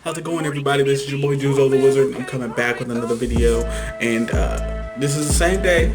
How's it going, everybody? This is your boy JuzoTheWizard. I'm coming back with another video, and this is the same day,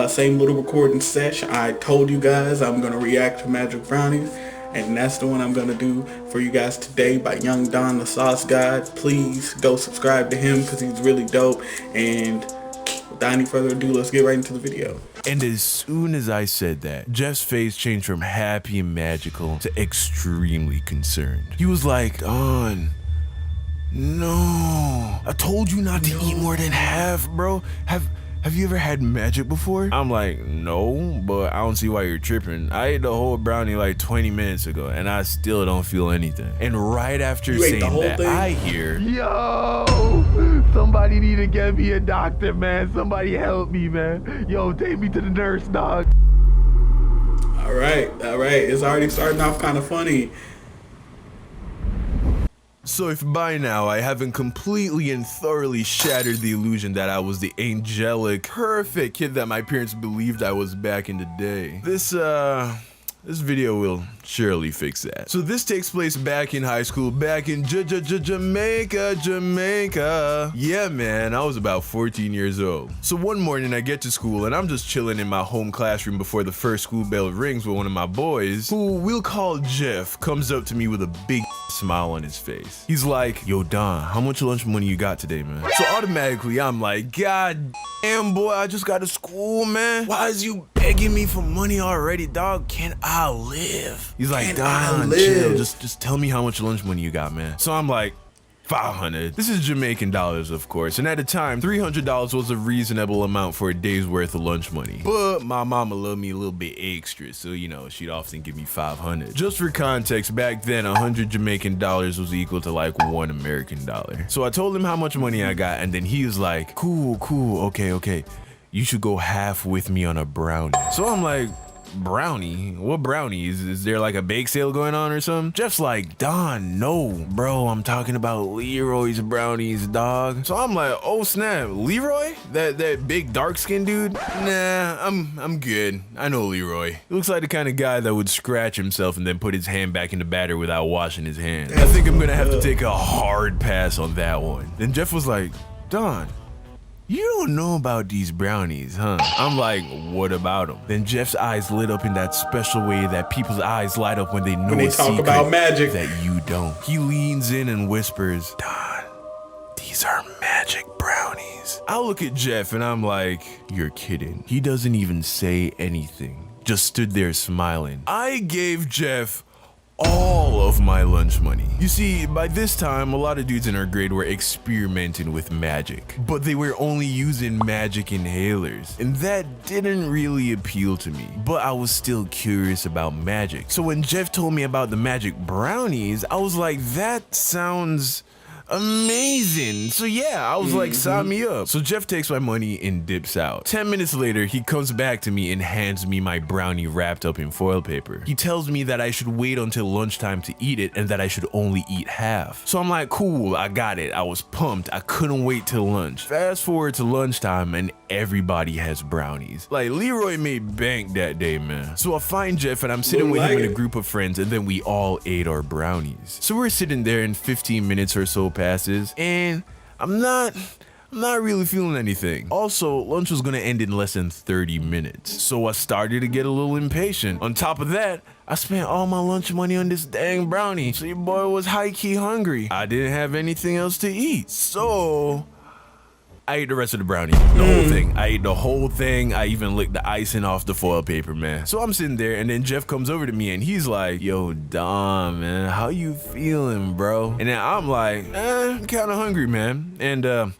same little recording session. I told you guys I'm gonna react to Magic Brownies, and that's the one I'm gonna do for you guys today by Young Don the Sauce God. Please go subscribe to him because he's really dope. And without any further ado, let's get right into the video. And as soon as I said that, Jeff's face changed from happy and magical to extremely concerned. He was like, Don, no, I told you not to eat more than half, bro. Have you ever had magic before? I'm like, no, but I don't see why you're tripping. I ate the whole brownie like 20 minutes ago, and I still don't feel anything. And right after saying that, I hear, yo, somebody need to get me a doctor, man. Somebody help me, man. Yo, take me to the nurse, dog. All right. It's already starting off kind of funny. so if by now I haven't completely and thoroughly shattered the illusion that I was the angelic, perfect kid that my parents believed I was back in the day, this video will surely fix that. So this takes place back in high school, back in Jamaica. Yeah, man, I was about 14 years old. So one morning I get to school and I'm just chilling in my home classroom before the first school bell rings when one of my boys, who we'll call Jeff, comes up to me with a big smile on his face. He's like, yo, Don, how much lunch money you got today, man? So automatically I'm like, God damn, boy, I just got to school, man. Why is you begging me for money already, dog? Can I live? He's like, Don, chill. Just tell me how much lunch money you got, man. So I'm like, 500. This is Jamaican dollars, of course, and at the time, $300 was a reasonable amount for a day's worth of lunch money. But my mama loved me a little bit extra, so you know, she'd often give me 500. Just for context, back then, 100 Jamaican dollars was equal to like $1 American dollar. So I told him how much money I got, and then he was like, cool, okay. You should go half with me on a brownie. So I'm like, brownie? What brownie? Is there like a bake sale going on or something? Jeff's like, Don, no, bro, I'm talking about Leroy's brownies, dog. So I'm like, oh snap, Leroy? That big dark skinned dude? Nah, I'm good. I know Leroy. He looks like the kind of guy that would scratch himself and then put his hand back in the batter without washing his hands. I think I'm gonna have to take a hard pass on that one. Then Jeff was like, Don, you don't know about these brownies, huh? I'm like, what about them? Then Jeff's eyes lit up in that special way that people's eyes light up when they know a secret about magic that you don't. He leans in and whispers, Don, these are magic brownies. I look at Jeff and I'm like, you're kidding. He doesn't even say anything, just stood there smiling. I gave Jeff all of my lunch money. You see, by this time, a lot of dudes in our grade were experimenting with magic, but they were only using magic inhalers, and that didn't really appeal to me, but I was still curious about magic. So when Jeff told me about the magic brownies, I was like, that sounds amazing. So yeah, I was like, sign me up. So Jeff takes my money and dips out. 10 minutes later, he comes back to me and hands me my brownie wrapped up in foil paper. He tells me that I should wait until lunchtime to eat it and that I should only eat half. So I'm like, cool, I got it. I was pumped. I couldn't wait till lunch. Fast forward to lunchtime and everybody has brownies. Like, Leroy made bank that day, man. So I find Jeff and I'm sitting with him and a group of friends, and then we all ate our brownies. So we're sitting there and 15 minutes or so passes, and I'm not really feeling anything. Also, lunch was gonna end in less than 30 minutes, so I started to get a little impatient. On top of that, I spent all my lunch money on this dang brownie, so your boy was high-key hungry. I didn't have anything else to eat, so I ate the rest of the brownie, the whole thing. I ate the whole thing. I even licked the icing off the foil paper, man. So I'm sitting there, and then Jeff comes over to me, and he's like, yo, Don, man, how you feeling, bro? And then I'm like, I'm kind of hungry, man, and a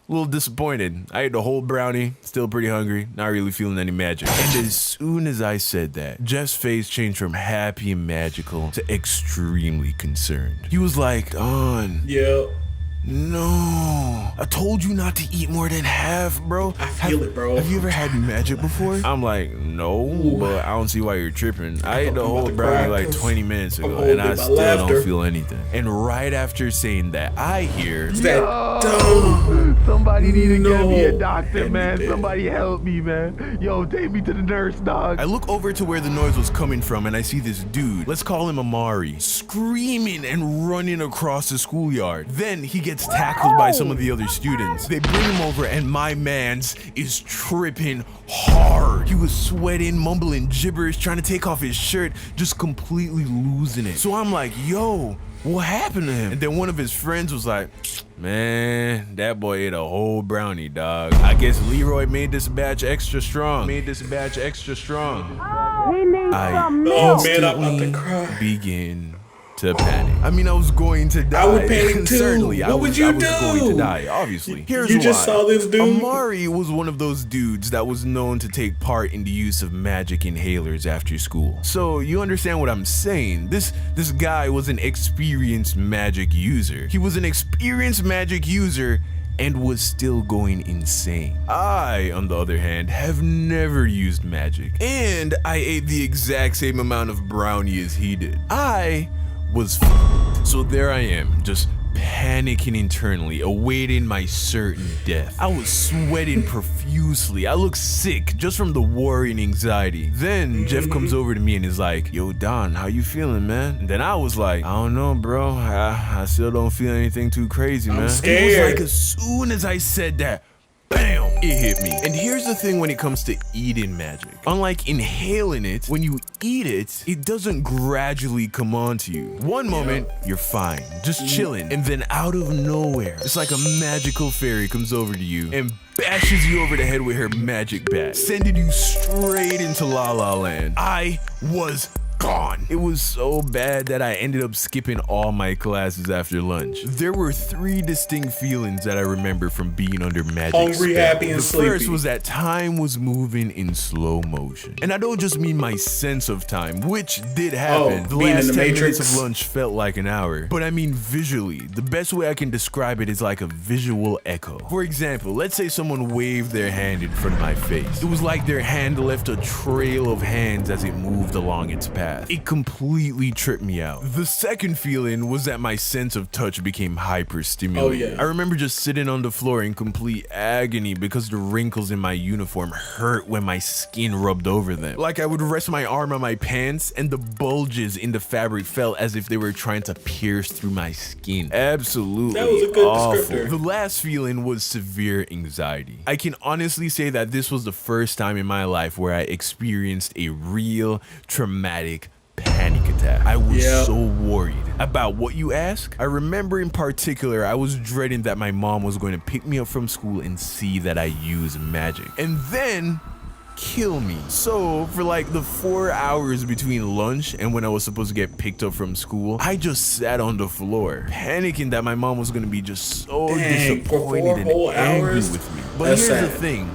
little disappointed. I ate the whole brownie, still pretty hungry, not really feeling any magic. And as soon as I said that, Jeff's face changed from happy and magical to extremely concerned. He was like, Don. Yeah. No, I told you not to eat more than half, bro. I feel it, bro. Have you ever had magic before? I'm like, no, but I don't see why you're tripping. I ate the whole brownie like 20 minutes ago, and I still don't feel anything. And right after saying that, I hear that dumb. Somebody need to get me a doctor, man. Somebody help me, man. Yo, take me to the nurse, dog. I look over to where the noise was coming from, and I see this dude, let's call him Amari, screaming and running across the schoolyard. Then he gets tackled by some of the other students. They bring him over, and my man's is tripping hard. He was sweating, mumbling gibberish, trying to take off his shirt, just completely losing it. So I'm like, yo, what happened to him? And then one of his friends was like, man, that boy ate a whole brownie, dog. I guess Leroy made this batch extra strong. I instantly begin to panic. I mean, I was going to die. I would panic too. Certainly, what would you do? I was going to die, obviously. Here's you why. just saw this dude? Amari was one of those dudes that was known to take part in the use of magic inhalers after school. So you understand what I'm saying? This guy was an experienced magic user. He was an experienced magic user and was still going insane. I, on the other hand, have never used magic, and I ate the exact same amount of brownie as he did. I was so there I am, just panicking internally, awaiting my certain death. I was sweating profusely. I looked sick just from the worry and anxiety. Then Jeff comes over to me and is like, yo, Don, how you feeling, man? And then I was like, I don't know, bro. I still don't feel anything too crazy, man. I'm scared. It was like as soon as I said that, bam, it hit me. And here's the thing when it comes to eating magic. Unlike inhaling it, when you eat it, it doesn't gradually come onto you. One moment, you're fine, just chilling. And then out of nowhere, it's like a magical fairy comes over to you and bashes you over the head with her magic bat, sending you straight into La La Land. I was gone. It was so bad that I ended up skipping all my classes after lunch. There were 3 distinct feelings that I remember from being under magic hungry, spell. happy, and sleepy. The first was that time was moving in slow motion. And I don't just mean my sense of time, which did happen. The being in last the 10 Matrix. minutes of lunch felt like an hour. But I mean visually. The best way I can describe it is like a visual echo. For example, let's say someone waved their hand in front of my face. It was like their hand left a trail of hands as it moved along its path. It completely tripped me out. The second feeling was that my sense of touch became hyper-stimulated. Oh, yeah. I remember just sitting on the floor in complete agony because the wrinkles in my uniform hurt when my skin rubbed over them. Like I would rest my arm on my pants and the bulges in the fabric felt as if they were trying to pierce through my skin. Absolutely That was a good awful. descriptor. The last feeling was severe anxiety. I can honestly say that this was the first time in my life where I experienced a real traumatic panic attack. I was so worried. About what, you ask? I remember in particular, I was dreading that my mom was going to pick me up from school and see that I use magic, and then kill me. So for like the 4 hours between lunch and when I was supposed to get picked up from school, I just sat on the floor, panicking that my mom was going to be just so disappointed and angry with me. But here's the thing.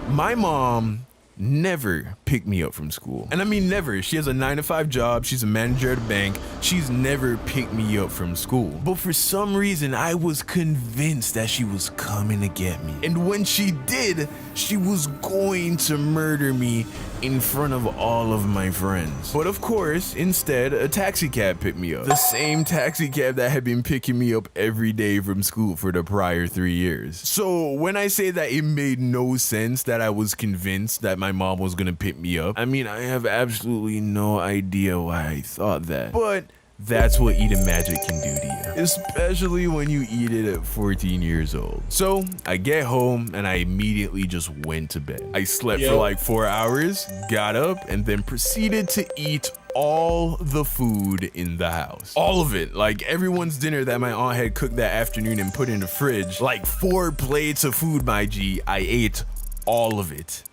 My mom never picked me up from school. And I mean never. She has a 9-to-5 job. She's a manager at a bank. She's never picked me up from school. But for some reason, I was convinced that she was coming to get me. And when she did, she was going to murder me in front of all of my friends. But of course, instead, a taxi cab picked me up. The same taxi cab that had been picking me up every day from school for the prior 3 years. So when I say that it made no sense that I was convinced that my mom was gonna pick me up, I mean, I have absolutely no idea why I thought that. But that's what eating magic can do to you, especially when you eat it at 14 years old. So I get home and I immediately just went to bed. I slept for like 4 hours, got up, and then proceeded to eat all the food in the house. All of it. Like everyone's dinner that my aunt had cooked that afternoon and put in the fridge. Like 4 plates of food, my G. I ate all of it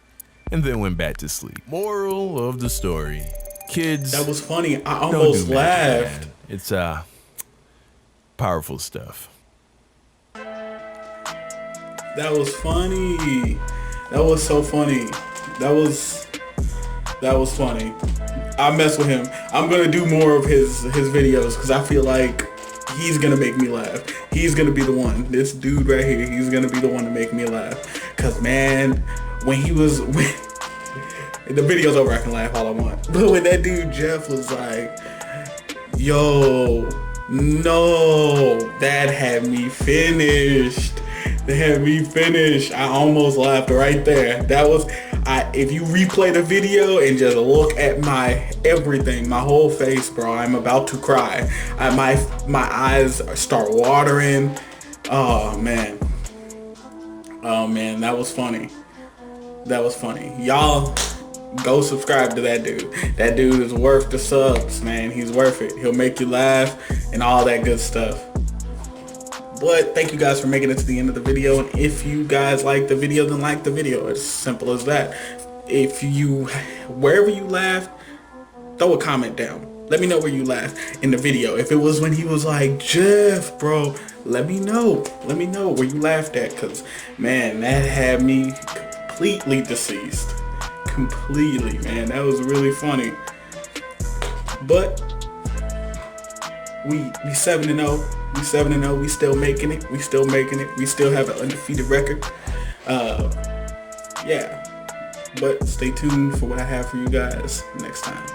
and then went back to sleep. Moral of the story. Kids, that was funny. I almost laughed. Man. It's powerful stuff. That was funny. That was so funny. That was funny. I mess with him. I'm gonna do more of his videos because I feel like he's gonna make me laugh. He's gonna be the one. This dude right here, he's gonna be the one to make me laugh. Cause man, when the video's over, I can laugh all I want. But when that dude Jeff was like, yo, no, that had me finished. That had me finished. I almost laughed right there. That was, if you replay the video and just look at my everything, my whole face, bro, I'm about to cry. My eyes start watering. Oh man, that was funny. That was funny. Y'all go subscribe to that dude. That dude is worth the subs, man. He's worth it. He'll make you laugh and all that good stuff. But thank you guys for making it to the end of the video. And if you guys like the video, then like the video. It's simple as that. If you, wherever you laughed, throw a comment down. Let me know where you laughed in the video. If it was when he was like, Jeff, bro, let me know. Let me know where you laughed at. Because, man, that had me completely deceased. Completely, man. That was really funny. But we 7-0. We 7-0. We still making it. We still making it. We still have an undefeated record. Yeah. But stay tuned for what I have for you guys next time.